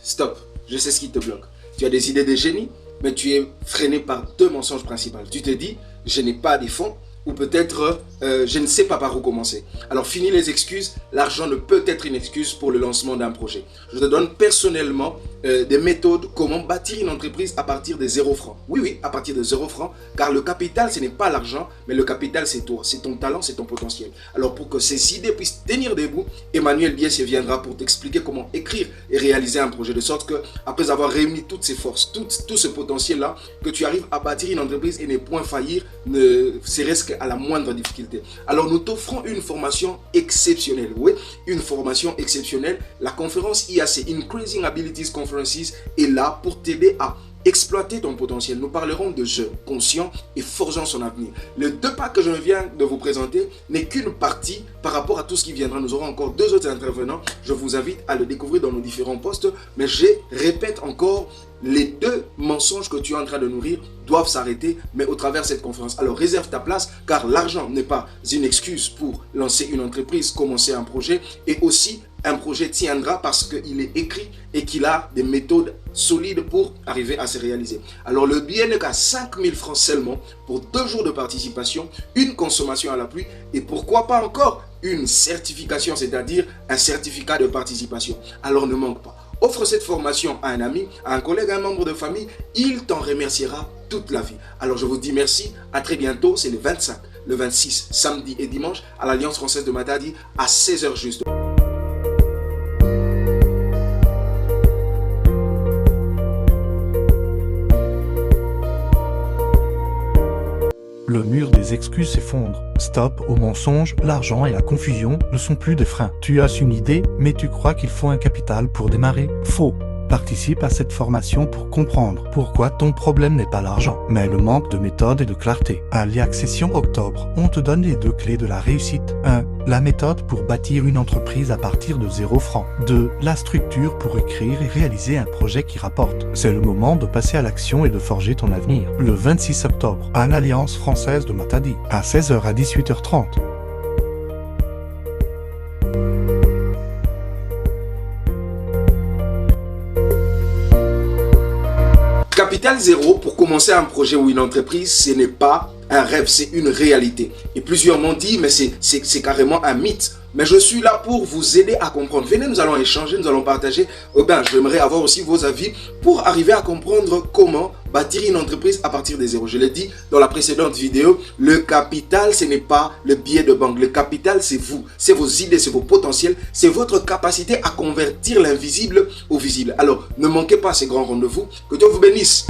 stop, je sais ce qui te bloque. Tu as des idées de génie, mais tu es freiné par deux mensonges principaux. Tu te dis, je n'ai pas des fonds, ou peut-être je ne sais pas par où commencer. Alors fini les excuses, l'argent ne peut être une excuse pour le lancement d'un projet. Je te donne personnellement des méthodes comment bâtir une entreprise à partir de 0 francs. Oui, à partir de 0 francs, car le capital ce n'est pas l'argent, mais le capital c'est toi, c'est ton talent, c'est ton potentiel. Alors pour que ces idées puissent tenir debout, Emmanuel Biessier viendra pour t'expliquer comment écrire et réaliser un projet de sorte que après avoir réuni toutes ces forces, tout ce potentiel là, que tu arrives à bâtir une entreprise et ne point faillir, ne serait-ce qu'à la moindre difficulté. Alors nous t'offrons une formation exceptionnelle, oui, une formation exceptionnelle. La conférence IAC, Increasing Abilities Conferences, est là pour t'aider à exploiter ton potentiel. Nous parlerons de jeunes, conscients et forgeant son avenir. Les deux pas que je viens de vous présenter n'est qu'une partie par rapport à tout ce qui viendra. Nous aurons encore deux autres intervenants. Je vous invite à le découvrir dans nos différents postes. Mais je répète encore, les deux mensonges que tu es en train de nourrir doivent s'arrêter, mais au travers de cette conférence. Alors réserve ta place, car l'argent n'est pas une excuse pour lancer une entreprise, commencer un projet, et aussi un projet tiendra parce qu'il est écrit et qu'il a des méthodes solides pour arriver à se réaliser. Alors le billet n'est qu'à 5 000 francs seulement pour 2 jours de participation, une consommation à l'appui et pourquoi pas encore une certification, c'est-à-dire un certificat de participation. Alors ne manque pas. Offre cette formation à un ami, à un collègue, à un membre de famille, il t'en remerciera toute la vie. Alors je vous dis merci, à très bientôt, c'est le 25, le 26, samedi et dimanche à l'Alliance Française de Matadi à 16h juste. Le mur des excuses s'effondre. Stop aux mensonges, l'argent et la confusion ne sont plus des freins. Tu as une idée, mais tu crois qu'il faut un capital pour démarrer. Faux. Participe à cette formation pour comprendre pourquoi ton problème n'est pas l'argent, mais le manque de méthode et de clarté. À l'IAC Session Octobre, on te donne les 2 clés de la réussite. 1. La méthode pour bâtir une entreprise à partir de 0 francs. 2. La structure pour écrire et réaliser un projet qui rapporte. C'est le moment de passer à l'action et de forger ton avenir. Le 26 octobre, à l'Alliance Française de Matadi, à 16h à 18h30. Capital zéro pour commencer un projet ou une entreprise, ce n'est pas un rêve, c'est une réalité. Et plusieurs m'ont dit, mais c'est carrément un mythe. Mais je suis là pour vous aider à comprendre. Venez, nous allons échanger, nous allons partager. J'aimerais avoir aussi vos avis pour arriver à comprendre comment bâtir une entreprise à partir de zéro. Je l'ai dit dans la précédente vidéo, le capital, ce n'est pas le billet de banque. Le capital, c'est vous, c'est vos idées, c'est vos potentiels, c'est votre capacité à convertir l'invisible au visible. Alors, ne manquez pas ces grands rendez-vous. Que Dieu vous bénisse.